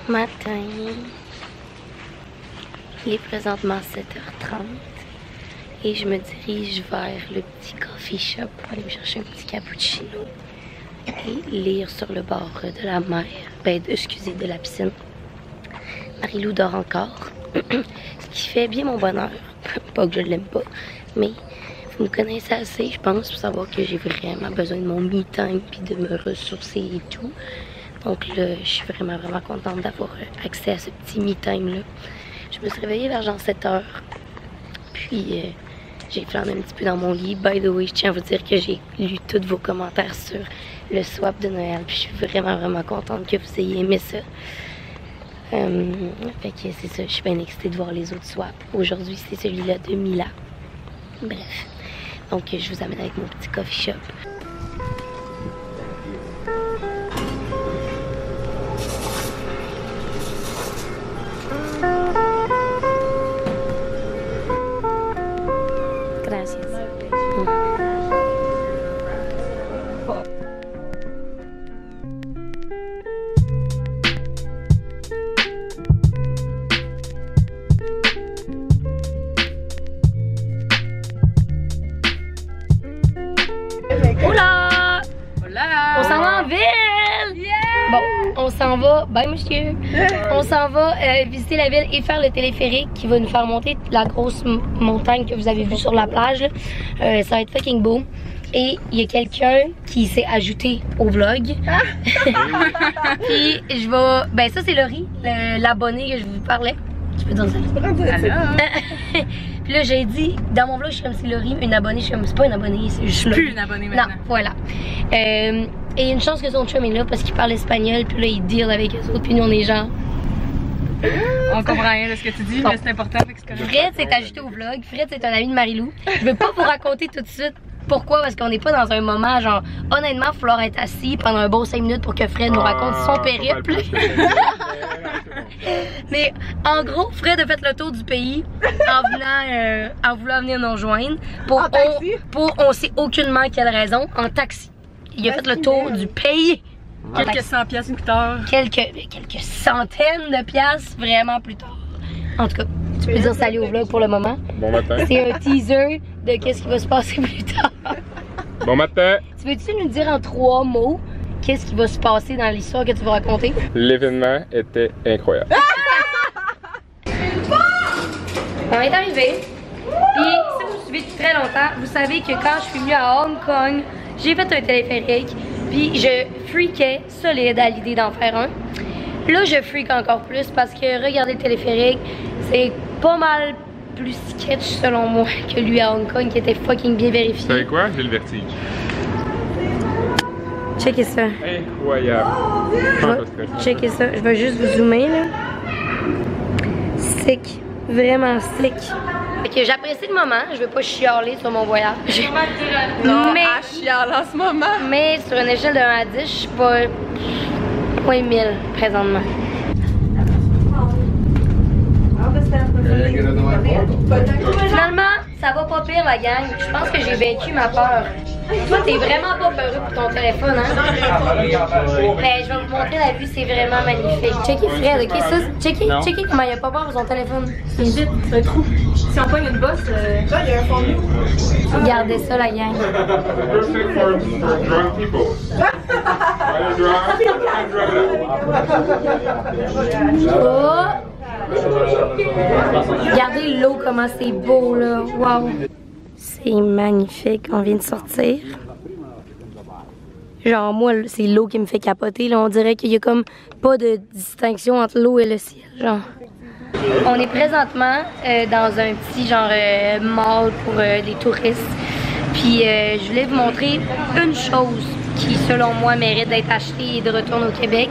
Matin, il est présentement 7h30 et je me dirige vers le petit coffee shop pour aller me chercher un petit cappuccino et lire sur le bord de la mer, excusez, de la piscine. Marilou dort encore, ce qui fait bien mon bonheur, pas que je l'aime pas, mais vous me connaissez assez, je pense, pour savoir que j'ai vraiment besoin de mon me time puis de me ressourcer et tout. Donc là, je suis vraiment contente d'avoir accès à ce petit me time là. Je me suis réveillée vers genre 7h. Puis j'ai flâné un petit peu dans mon lit. By the way, je tiens à vous dire que j'ai lu tous vos commentaires sur le swap de Noël. Puis je suis vraiment contente que vous ayez aimé ça. Fait que c'est ça, je suis bien excitée de voir les autres swaps. Aujourd'hui, c'est celui-là de Mila. Bref. Donc je vous amène avec mon petit coffee shop. Hola! Hola! On s'en va en ville! Yeah! Bon, on s'en va, bye monsieur! On s'en va visiter la ville et faire le téléphérique qui va nous faire monter la grosse montagne que vous avez vue sur la plage. Ça va être fucking beau. Et il y a quelqu'un qui s'est ajouté au vlog. Puis je vais... Ben ça c'est Laurie, l'abonné que je vous parlais. Tu peux dire ça? Puis là j'ai dit, dans mon vlog je suis comme c'est Laurie, une abonnée, je suis comme c'est pas une abonnée, c'est juste plus une abonnée maintenant. Non, voilà. Et une chance que son chum est là parce qu'il parle espagnol, puis là il deal avec eux autres, puis nous on est genre... On comprend rien de ce que tu dis, bon. Mais c'est important. Fred s'est ajouté au vlog, Fred c'est un ami de Marilou. Je veux pas vous raconter tout de suite pourquoi, parce qu'on n'est pas dans un moment genre, honnêtement, il va falloir être assis pendant un bon 5 minutes pour que Fred nous raconte son périple. Mais en gros, Fred a fait le tour du pays en voulant venir nous rejoindre pour on sait aucunement quelle raison, en taxi. Il a fait le tour du pays. Quelques 100 piastres plus tard. Quelques centaines de piastres vraiment plus tard. En tout cas, tu peux dire salut au vlog pour le moment. Bon matin. C'est un teaser de qu'est-ce qui va se passer plus tard. Bon matin. Tu veux-tu nous dire en 3 mots qu'est-ce qui va se passer dans l'histoire que tu vas raconter? L'événement était incroyable. On est arrivé. Puis si vous me suivez depuis très longtemps, vous savez que quand je suis venue à Hong Kong, j'ai fait un téléphérique. Puis je freakais solide à l'idée d'en faire un. Là, je freak encore plus parce que regarder le téléphérique, c'est pas mal plus sketch selon moi que lui à Hong Kong qui était fucking bien vérifié. Vous savez quoi? J'ai le vertige. Checkez ça. Incroyable. Checkez ça. Je vais juste vous zoomer là. Sick. Vraiment sick. Ok, j'apprécie le moment. Je veux pas chialer sur mon voyage. Non, mais à chialer en ce moment. Mais sur une échelle de 1 à 10, je suis pas... 1000 présentement. Finalement, ça va pas pire la gang. Je pense que j'ai vaincu ma peur. Toi, t'es vraiment pas peureux pour ton téléphone, hein? Mais je vais vous montrer la vue, c'est vraiment magnifique. Checkez Fred, ok? Ça, checkez comment il a pas peur pour son téléphone. C'est vite, c'est un trou. Si on pogne une bosse, là, il y a un fond de l'eau. Regardez ça, la gang. Oh! Regardez l'eau, comment c'est beau, là. Wow! C'est magnifique, on vient de sortir. Genre moi, c'est l'eau qui me fait capoter. Là, on dirait qu'il y a comme pas de distinction entre l'eau et le ciel. Genre. On est présentement dans un petit genre mall pour les touristes. Puis je voulais vous montrer une chose qui, selon moi, mérite d'être achetée et de retourner au Québec.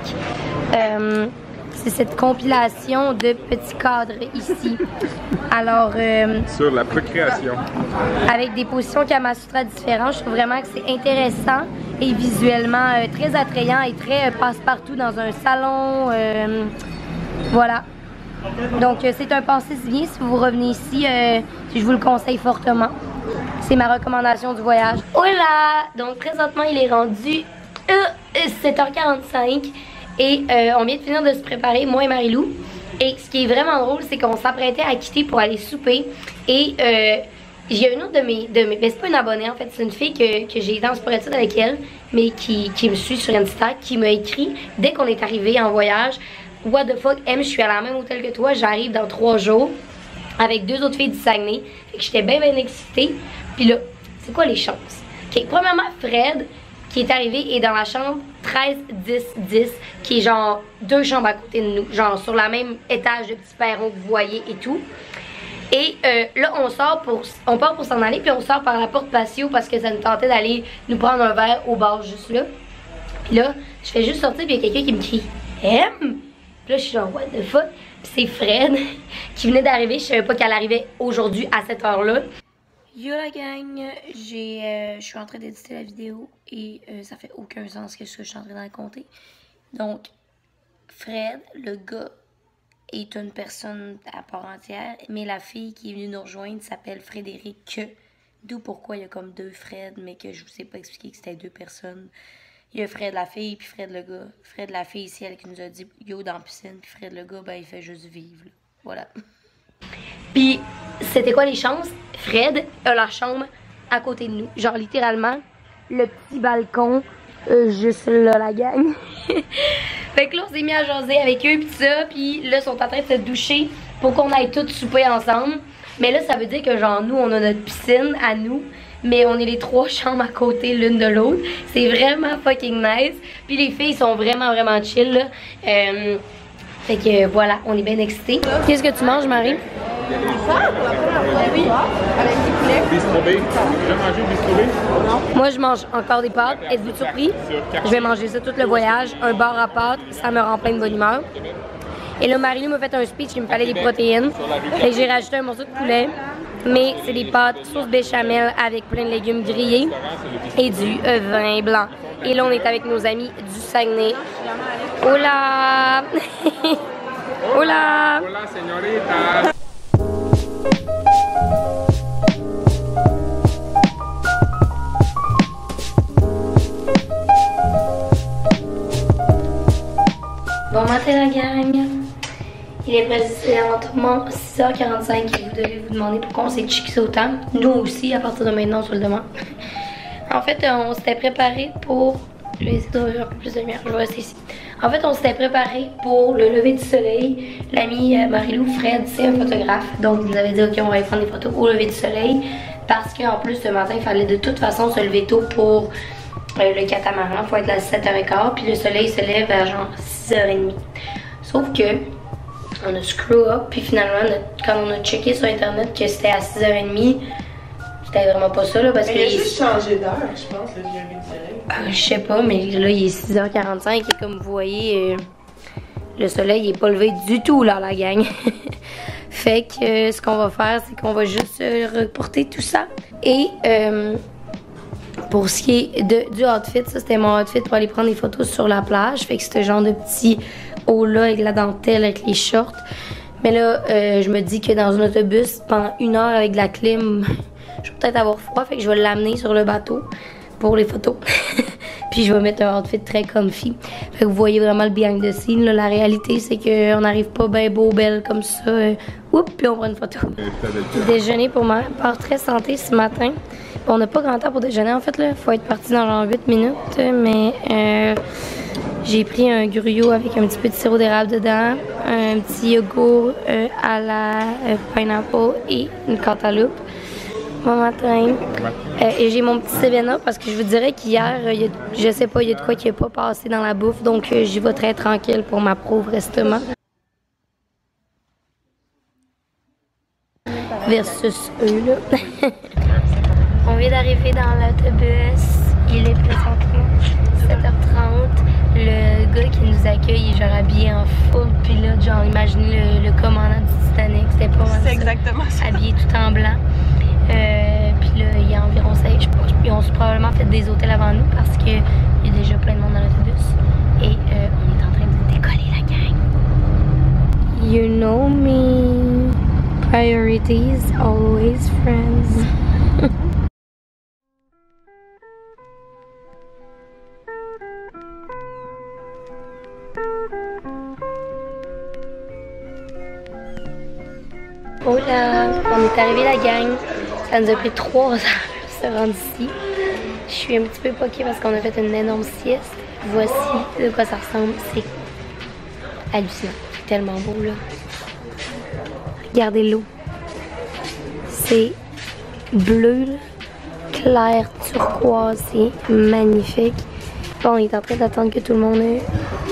C'est cette compilation de petits cadres ici. Alors, sur la procréation. Avec des positions Kamasutra différentes, je trouve vraiment que c'est intéressant et visuellement très attrayant et très passe-partout dans un salon. Voilà. Donc c'est un passé si bien. Si vous revenez ici, je vous le conseille fortement. C'est ma recommandation du voyage. Voilà! Donc présentement il est rendu 7h45 et on vient de finir de se préparer, moi et Marie-Lou. Et ce qui est vraiment drôle, c'est qu'on s'apprêtait à quitter pour aller souper. Et il y a une autre de mes ben, c'est pas une abonnée en fait, c'est une fille que j'ai été en super études avec elle, mais qui me suit sur Insta, qui m'a écrit dès qu'on est arrivé en voyage: what the fuck, M, je suis à la même hôtel que toi, j'arrive dans 3 jours avec 2 autres filles du Saguenay. Fait que j'étais bien excitée. Puis là, c'est quoi les chances? Ok, premièrement, Fred, qui est arrivé, est dans la chambre 13-10-10, qui est genre 2 chambres à côté de nous, genre sur la même étage de petit perron que vous voyez et tout. Et là, on part pour s'en aller, puis on sort par la porte patio parce que ça nous tentait d'aller nous prendre un verre au bar juste là. Puis là, je fais juste sortir, puis il y a quelqu'un qui me crie « M ?» Puis là, je suis genre « what the fuck ?» Puis c'est Fred qui venait d'arriver, je savais pas qu'elle arrivait aujourd'hui à cette heure-là. Yo la gang, je suis en train d'éditer la vidéo et ça fait aucun sens que ce que je suis en train de raconter. Donc, Fred, le gars, est une personne à part entière, mais la fille qui est venue nous rejoindre s'appelle Frédéric, d'où pourquoi il y a comme 2 Fred, mais que je vous ai pas expliqué que c'était 2 personnes. Il y a Fred la fille puis Fred le gars. Fred la fille ici, elle qui nous a dit yo dans la piscine, puis Fred le gars, ben il fait juste vivre, là. Voilà. Puis, c'était quoi les chances? Fred a la chambre à côté de nous. Genre, littéralement, le petit balcon, juste là, la gang. Fait que là, on s'est mis à jaser avec eux, pis ça. Puis là, ils sont en train de se doucher pour qu'on aille tous souper ensemble. Mais là, ça veut dire que, genre, nous, on a notre piscine à nous. Mais on est les 3 chambres à côté l'une de l'autre. C'est vraiment fucking nice. Puis les filles sont vraiment chill, là. Fait que voilà, on est bien excités. Qu'est-ce que tu manges, Marie? Oui. Avec du poulet. Bistrobé. Tu veux manger du bistrobé? Moi, je mange encore des pâtes. Êtes-vous surpris? Je vais manger ça tout le voyage. Un bar à pâtes, ça me rend plein de bonne humeur. Et là, Marie-Lou m'a fait un speech qu'il me fallait des protéines. Et j'ai rajouté un morceau de poulet. Mais c'est des pâtes sauce béchamel avec plein de légumes grillés et du vin blanc. Et là, on est avec nos amis du Saguenay. Hola! Hola! Hola, señorita! Bon matin la gang! Il est présentement 6h45 et vous devez vous demander pourquoi on s'est chiqué autant. Nous aussi, à partir de maintenant, on se le demande. En fait, on s'était préparé pour... Je vais essayer d'ouvrir un peu plus de lumière, je vais rester ici. En fait, on s'était préparé pour le lever du soleil. L'ami Marie-Lou, Fred, c'est un photographe. Donc, il nous avait dit, ok, on va aller prendre des photos au lever du soleil. Parce qu'en plus, ce matin, il fallait de toute façon se lever tôt pour le catamaran. Il faut être là à 7h15. Puis le soleil se lève à genre 6h30. Sauf que... on a screw up, puis finalement, quand on a checké sur internet que c'était à 6h30, c'était vraiment pas ça, là, parce que... Il a juste changé d'heure, je pense, le lever du soleil. Je sais pas, mais là, il est 6h45 et comme vous voyez, le soleil est pas levé du tout, là, la gang. Fait que ce qu'on va faire, c'est qu'on va juste reporter tout ça. Et pour ce qui est du outfit, ça, c'était mon outfit pour aller prendre des photos sur la plage. Fait que c'était genre de petit haut là avec la dentelle, avec les shorts. Mais là, je me dis que dans un autobus, pendant 1 heure avec de la clim, je vais peut-être avoir froid. Fait que je vais l'amener sur le bateau pour les photos. Puis je vais mettre un outfit très comfy. Fait que vous voyez vraiment le behind the scene. Là. La réalité, c'est qu'on n'arrive pas bien beau, belle comme ça. Oups, puis on prend une photo. Déjeuner pour moi, part très santé ce matin. On n'a pas grand temps pour déjeuner en fait. Il faut être parti dans genre 8 minutes. Mais j'ai pris un gruyot avec un petit peu de sirop d'érable dedans. Un petit yogourt à la pineapple et une cantaloupe. Bon matin. Et j'ai mon petit 7-Up parce que je vous dirais qu'hier, je sais pas, il y a de quoi qui n'est pas passé dans la bouffe. Donc j'y vais très tranquille pour ma pauvre estomac. Versus eux, là. On vient d'arriver dans l'autobus. Il est présentement 7h30. Le gars qui nous accueille est genre habillé en full pilote. Genre, imaginez le commandant du Titanic. C'était pas mal. C'est exactement ça. Habillé tout en blanc. Puis là, il y a environ 5, je pense. Ils ont probablement fait des hôtels avant nous parce qu'il y a déjà plein de monde dans l'autobus. Et on est en train de décoller la gang. You know me. Priorities, always friends. Oh là, on est arrivé la gang. Ça nous a pris 3 heures de se rendre ici. Je suis un petit peu poquée parce qu'on a fait une énorme sieste. Voici de quoi ça ressemble. C'est hallucinant. C'est tellement beau là. Regardez l'eau. C'est bleu, clair, turquoise. C'est magnifique. Bon, on est en train d'attendre que tout le monde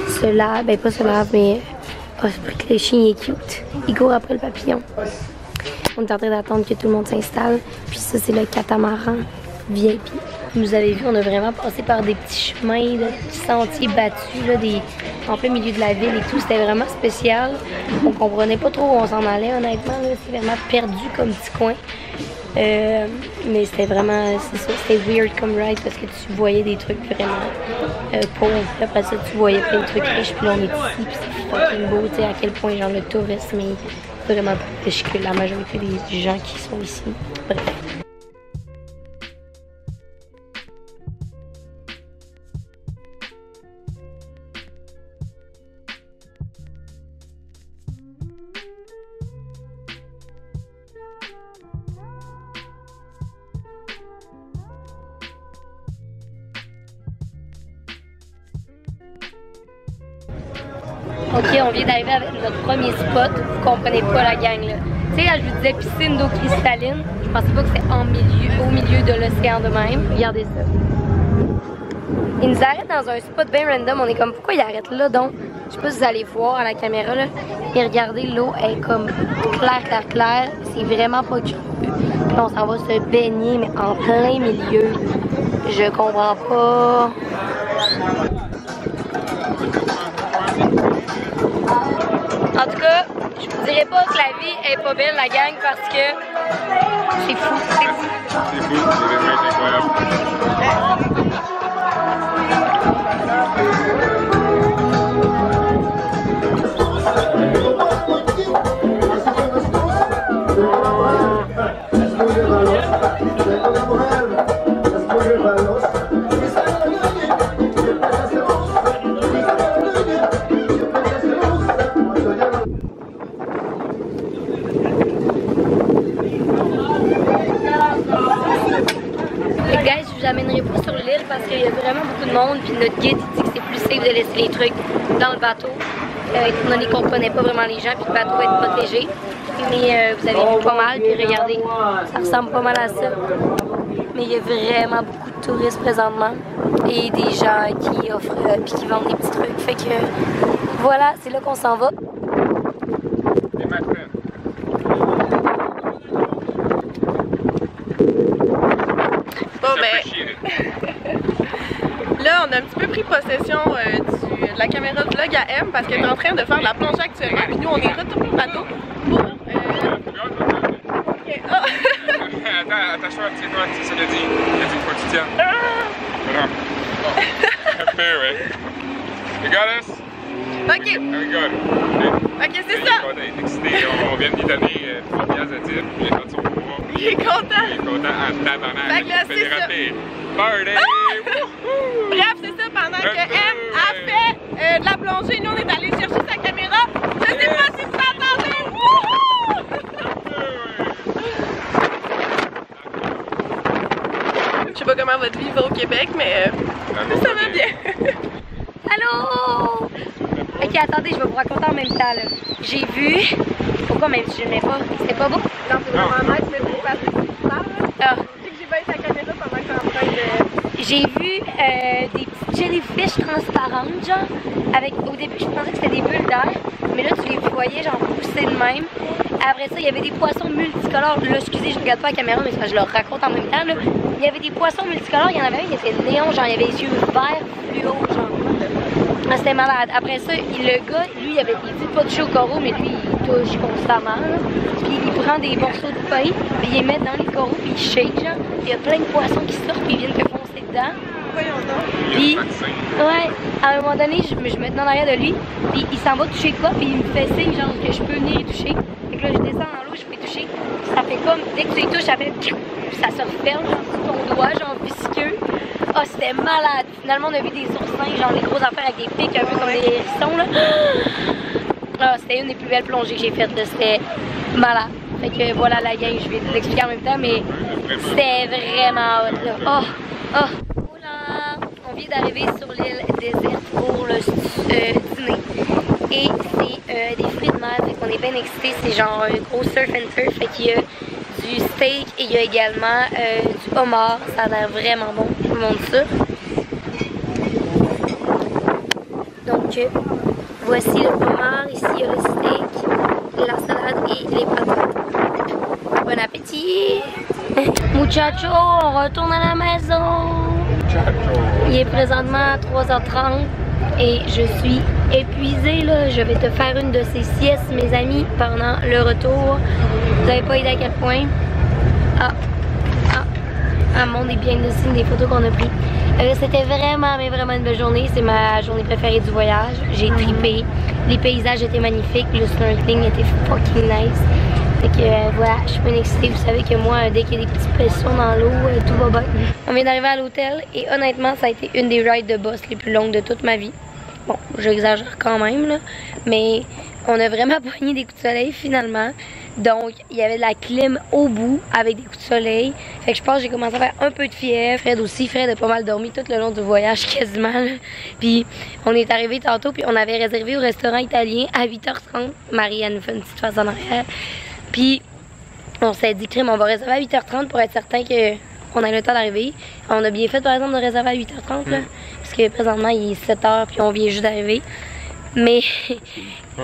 se lave. Ben pas se lave, mais que le chien est cute. Il court après le papillon. On est en train d'attendre que tout le monde s'installe. Puis ça, c'est le catamaran VIP. Vous avez vu, on a vraiment passé par des petits chemins, des petits sentiers battus, là, en plein milieu de la ville et tout. C'était vraiment spécial. On comprenait pas trop où on s'en allait, honnêtement. C'est vraiment perdu comme petit coin. Mais c'était vraiment, c'est ça, c'était weird comme ride parce que tu voyais des trucs vraiment pauvres. Après ça, tu voyais plein de trucs riches. Puis là, on est ici, puis c'est fucking beau, tu sais, à quel point, genre, le tourisme est vraiment plus riche que la majorité des gens qui sont ici. Bref. Ok, on vient d'arriver avec notre premier spot. Vous comprenez pas la gang là. Tu sais, je vous disais piscine d'eau cristalline. Je pensais pas que c'était au milieu de l'océan de même. Regardez ça. Ils nous arrêtent dans un spot bien random. On est comme, pourquoi ils arrêtent là donc? Je sais pas si vous allez voir à la caméra là. Et regardez, l'eau est comme claire. C'est vraiment pas cru. Puis on s'en va se baigner, mais en plein milieu. Je comprends pas. En tout cas, je vous dirais pas que la vie est pas belle, la gang, parce que c'est fou, c'est fou. C'est fou, c'est vraiment incroyable. J'amènerai pas sur l'île parce qu'il y a vraiment beaucoup de monde, puis notre guide dit que c'est plus safe de laisser les trucs dans le bateau, étant donné qu'on connaît pas vraiment les gens, puis le bateau va être protégé. Mais vous avez vu pas mal, puis regardez, ça ressemble pas mal à ça. Mais il y a vraiment beaucoup de touristes présentement et des gens qui offrent puis qui vendent des petits trucs. Fait que voilà, c'est là qu'on s'en va. Bon ben, là on a un petit peu pris possession de la caméra de vlog à M parce qu'elle est en train de faire de la plongée actuellement. Puis nous on est retourné au bateau pour... Okay. Oh. Attention à petit doigt, c'est ça qu'il a dit. Il a dit qu'il faut que tu tiennes. Non. Un peu, ouais. You got us? Ok. We got it. Ok, c'est ça. Il est excité. On vient de lui donner 3 piastres de type. Il est fait son pouvoir. Il est content. Il est content en tabarnak. Fait que là, c'est ça. Party! Bref, c'est ça, pendant que M a fait de la plongée, nous on est allé chercher sa caméra. Je sais pas si tu m'entendais. Je sais pas comment votre vie va au Québec, mais ça va bien. Allô? Ok, attendez, je vais vous raconter en même temps là. J'ai vu... Pourquoi même si je n'aimais pas? C'était pas beau? Non, c'est vraiment nice, mais c'est parce que tu parles. Ah. Tu sais que j'ai pas eu ta caméra pendant que t'es en train de... J'ai vu des petites jellyfish transparentes, genre, avec... Au début, je pensais que c'était des bulles d'air, mais là, tu les voyais, genre, pousser de même. Après ça, il y avait des poissons multicolores. Là, excusez, je regarde pas la caméra, mais ça, je leur raconte en même temps, là. Il y avait des poissons multicolores, il y en avait un qui était néon, genre, il y avait les yeux verts fluo, genre. Ah, c'était malade. Après ça, le gars, lui, il dit pas de toucher au coraux, mais lui, il touche constamment, là. Puis il prend des morceaux de pain, puis il les met dans les coraux, puis il shake, genre. Il y a plein de poissons qui sortent, puis ils viennent te foncer dedans. voyons donc. Puis, ouais, à un moment donné, je me tenais en arrière de lui, puis il s'en va toucher quoi, puis il me fait signe, genre, que je peux venir y toucher. Fait que là, je descends dans l'eau, je peux y toucher. Ça fait comme, dès que tu y touches, ça fait, puis ça se referme, genre, sur ton doigt, genre, visqueux. Ah, oh, c'était malade. Finalement, on a vu des oursins, genre, les gros affaires avec des pics, un peu comme des hérissons, là. Ah, c'était une des plus belles plongées que j'ai faites, là. C'était malade. Fait que voilà la gang, je vais l'expliquer en même temps, mais c'était vraiment hot, là. Oh, oh. Voilà, on vient d'arriver sur l'île déserte pour le dîner. Et c'est des fruits de mer, fait qu'on est bien excités. C'est genre un gros surf and turf, fait qu'il y a du steak et il y a également du homard. Ça a l'air vraiment bon, je vous montre ça. Donc, voici le homard, ici il y a le steak, la salade et les patates. Bon appétit! Muchacho, on retourne à la maison! Il est présentement 3h30 et je suis épuisée là. Je vais te faire une de ces siestes, mes amis, pendant le retour. Vous n'avez pas idée à quel point. Mon des behind the scenes, des photos qu'on a prises. C'était vraiment, mais vraiment une belle journée. C'est ma journée préférée du voyage. J'ai trippé. Les paysages étaient magnifiques. Le snorkeling était fucking nice. Fait que voilà, je suis bien excitée. Vous savez que moi, dès qu'il y a des petits poissons dans l'eau, tout va bien. On vient d'arriver à l'hôtel et honnêtement, ça a été une des rides de boss les plus longues de toute ma vie. Bon, j'exagère quand même, là. Mais on a vraiment pogné des coups de soleil finalement. Donc, il y avait de la clim au bout avec des coups de soleil. Fait que je pense que j'ai commencé à faire un peu de fièvre. Fred aussi, Fred a pas mal dormi tout le long du voyage quasiment. Là. Puis, on est arrivé tantôt, puis on avait réservé au restaurant italien à 8h30. Marie, elle nous fait une petite face en arrière. Puis, on s'est dit, crime, on va réserver à 8h30 pour être certain qu'on ait le temps d'arriver. On a bien fait, par exemple, de réserver à 8h30, là, parce que présentement, il est 7h, puis on vient juste d'arriver. Mais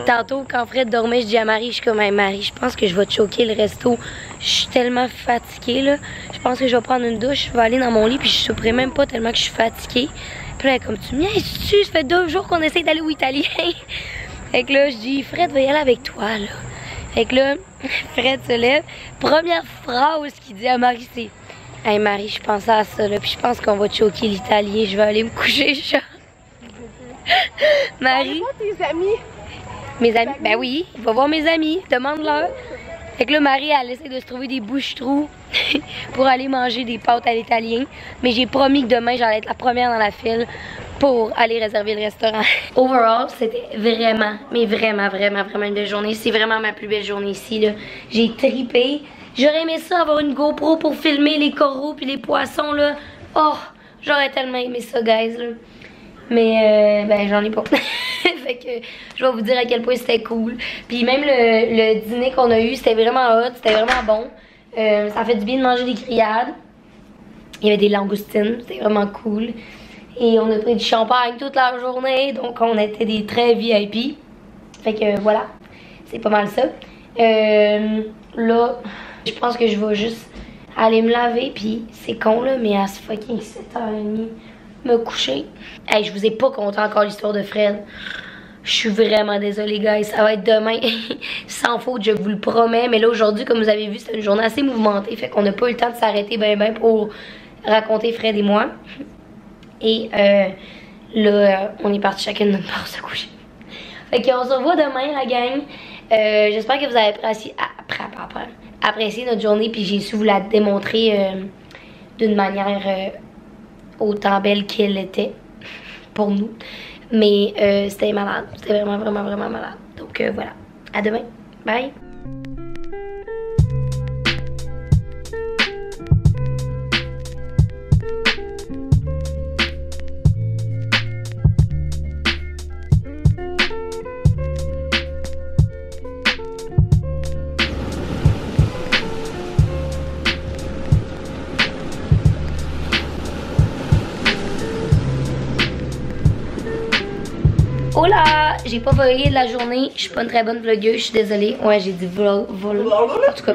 tantôt, quand Fred dormait, je dis à Marie, je suis comme, hey, Marie, je pense que je vais te choquer le resto. Je suis tellement fatiguée, là. Je pense que je vais prendre une douche, je vais aller dans mon lit, puis je souperai même pas tellement que je suis fatiguée. Puis là, comme tu me dis, ça fait 2 jours qu'on essaie d'aller au italien. Fait que là, je dis, Fred va y aller avec toi, là. Fait que là, Fred se lève. Première phrase qu'il dit à Marie, c'est hey Marie, je pensais à ça, là, puis je pense qu'on va choquer l'italien. Je vais aller me coucher, genre. Marie. Tes amis? Mes amis? Ben oui, il va voir mes amis. Demande-leur. Fait que là, Marie, elle essaie de se trouver des bouches-trous pour aller manger des pâtes à l'italien. Mais j'ai promis que demain, j'allais être la première dans la file pour aller réserver le restaurant. Overall, c'était vraiment, mais vraiment une belle journée. C'est vraiment ma plus belle journée ici, là. J'ai trippé. J'aurais aimé ça, avoir une GoPro pour filmer les coraux puis les poissons, là. Oh, j'aurais tellement aimé ça, guys, là. Mais, ben, j'en ai pas. Fait que je vais vous dire à quel point c'était cool. Puis même le dîner qu'on a eu, c'était vraiment hot, c'était vraiment bon. Ça fait du bien de manger des grillades. Il y avait des langoustines, c'était vraiment cool. Et on a pris du champagne toute la journée, donc on était des très VIP. Fait que voilà, c'est pas mal ça. Là, je pense que je vais juste aller me laver, puis c'est con là, mais à ce fucking 7h30, me coucher. Hey, je vous ai pas conté encore l'histoire de Fred. Je suis vraiment désolée, guys. Ça va être demain, sans faute, je vous le promets. Mais là, aujourd'hui, comme vous avez vu, c'est une journée assez mouvementée. Fait qu'on n'a pas eu le temps de s'arrêter ben pour raconter Fred et moi. Et là, on est parti chacun de notre part se coucher. Fait qu'on se revoit demain, la gang. J'espère que vous avez apprécié notre journée. Puis j'ai su vous la démontrer d'une manière autant belle qu'elle était pour nous. Mais c'était malade. C'était vraiment malade. Donc voilà. À demain. Bye. Oh là, j'ai pas vlogué de la journée, je suis pas une très bonne vlogueuse, je suis désolée. Ouais, j'ai dit vlog, en tout cas.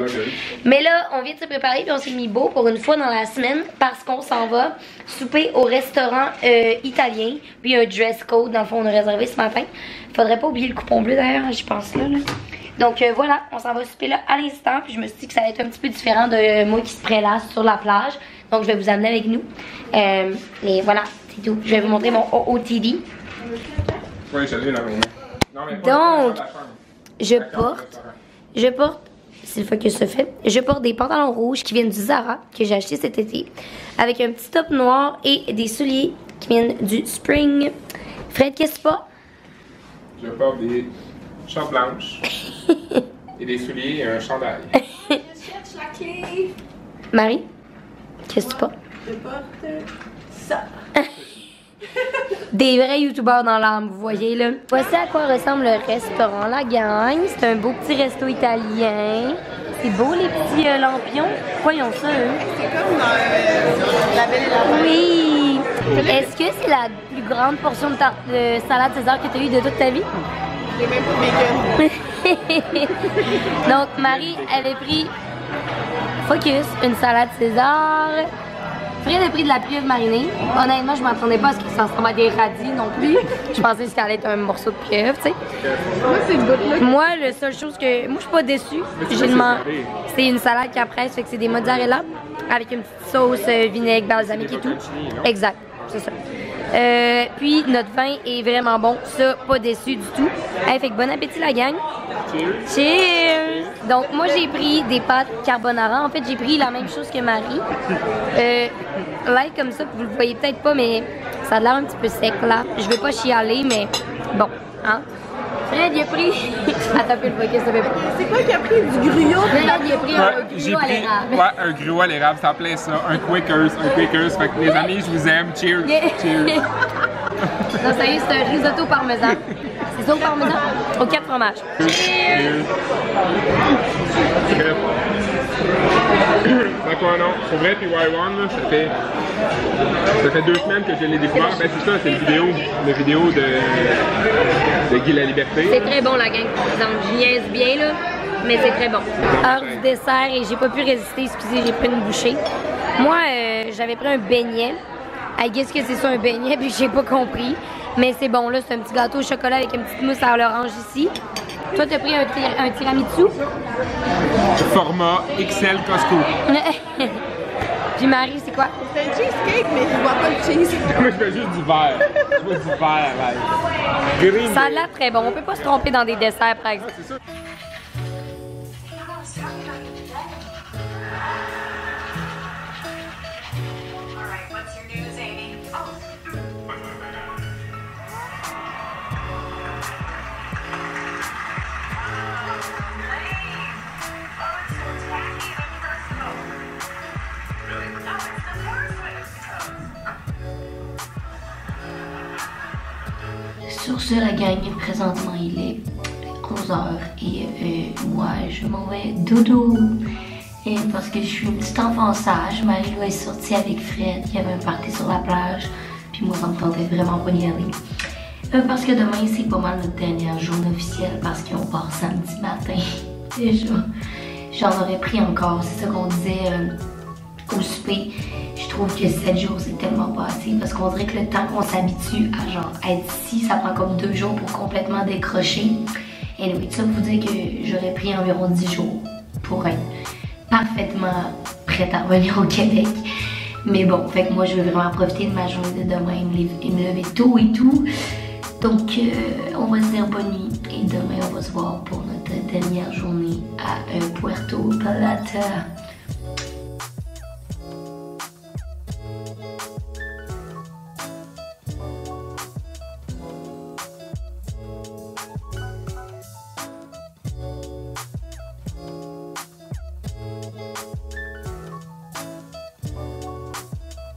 Mais là, on vient de se préparer puis on s'est mis beau pour une fois dans la semaine parce qu'on s'en va souper au restaurant italien. Puis un dress code, dans le fond, on a réservé ce matin. Faudrait pas oublier le coupon bleu d'ailleurs, je pense là. Donc voilà, on s'en va souper là à l'instant. Puis je me suis dit que ça allait être un petit peu différent de moi qui se prélasse sur la plage. Donc je vais vous amener avec nous. Et voilà, c'est tout. Je vais vous montrer mon OOTD. Oui, je l'ai là, mais... Non, mais Donc, je porte, c'est le focus se fait, je porte des pantalons rouges qui viennent du Zara, que j'ai acheté cet été, avec un petit top noir et des souliers qui viennent du Spring. Fred, qu'est-ce que tu portes? Je porte des shorts blanches et des souliers et un chandail. Je cherche la clé. Marie, qu'est-ce que tu portes? Je porte ça. Des vrais youtubeurs dans l'âme, vous voyez là. Voici à quoi ressemble le restaurant La Gang. C'est un beau petit resto italien. C'est beau les petits lampions. Voyons ça, eux. C'est comme dans La Belle et la Bête. Oui! Est-ce que c'est la plus grande portion de salade César que tu as eue de toute ta vie? J'ai même pas de bacon. Donc, Marie avait pris Focus, une salade César. Fred a pris de la pieuvre marinée. Honnêtement, je m'attendais pas à ce que ça ressemble à des radis non plus. Je pensais que ça allait être un morceau de pieuvre, tu sais. Moi, c'est le bout là. Moi, la seule chose que... Moi, je suis pas déçue. J'ai demandé... C'est une salade caprese, fait que c'est des mozzarella avec une petite sauce vinaigre, balsamique et tout. Exact, c'est ça. Puis, notre vin est vraiment bon. Ça, pas déçu du tout. Hey, fait que bon appétit, la gang. Cheers! Cheers! Donc, moi, j'ai pris des pâtes carbonara. En fait, j'ai pris la même chose que Marie. Light comme ça, vous le voyez peut-être pas, mais ça a l'air un petit peu sec, là. Je vais pas chialer, mais bon, hein. Fred, il a pris... Attends un peu, le focus, ça fait pas. C'est quoi qui a pris du gruyot? Fred, il a pris un gruau à l'érable. Ouais, un gruau à l'érable, ça s'appelait ça. Un Quakers. Fait que les amis, je vous aime. Cheers! Cheers! Non, sérieux, c'est un risotto parmesan. C'est ça au parmesan? Aux 4 fromages. Cheers! D'accord, non. Pour vrai, puis Y1, là, ça fait 2 semaines que je l'ai découvert. Ben, c'est ça, c'est la vidéo de Guy Laliberté. C'est très bon, la gang. Donc, je niaise bien, là, mais c'est très bon. Heure du dessert et j'ai pas pu résister. Excusez, j'ai pris une bouchée. Moi, j'avais pris un beignet. I guess que c'est ça, un beignet, puis j'ai pas compris. Mais c'est bon, là, c'est un petit gâteau au chocolat avec une petite mousse à l'orange ici. Toi, t'as pris un tiramisu? Format XL Costco. Puis Marie, c'est quoi? C'est un cheesecake, mais je vois pas le cheese. Moi, je fais juste du verre. Je veux du verre, là. Green. Ça a l'air très bon. On peut pas se tromper dans des desserts, par exemple. C'est ça. Sur ce, la gang, présentement, il est 11h et moi, je m'en vais dodo. Et parce que je suis une petite enfant sage, Marie-Lou est sortie avec Fred, il y avait un party sur la plage, puis moi, ça me tentait vraiment pas d'y aller. Parce que demain, c'est pas mal notre dernière journée officielle parce qu'on part samedi matin. Déjà, j'en aurais pris encore, c'est ça qu'on disait au souper. Je trouve que 7 jours, c'est tellement pas assez parce qu'on dirait que le temps qu'on s'habitue à genre être ici, ça prend comme 2 jours pour complètement décrocher. Et oui, ça vous dire que j'aurais pris environ 10 jours pour être parfaitement prête à revenir au Québec. Mais bon, fait que moi, je veux vraiment profiter de ma journée de demain et me lever tôt et tout. Donc, on va se dire bonne nuit et demain, on va se voir pour notre dernière journée à Puerto Plata.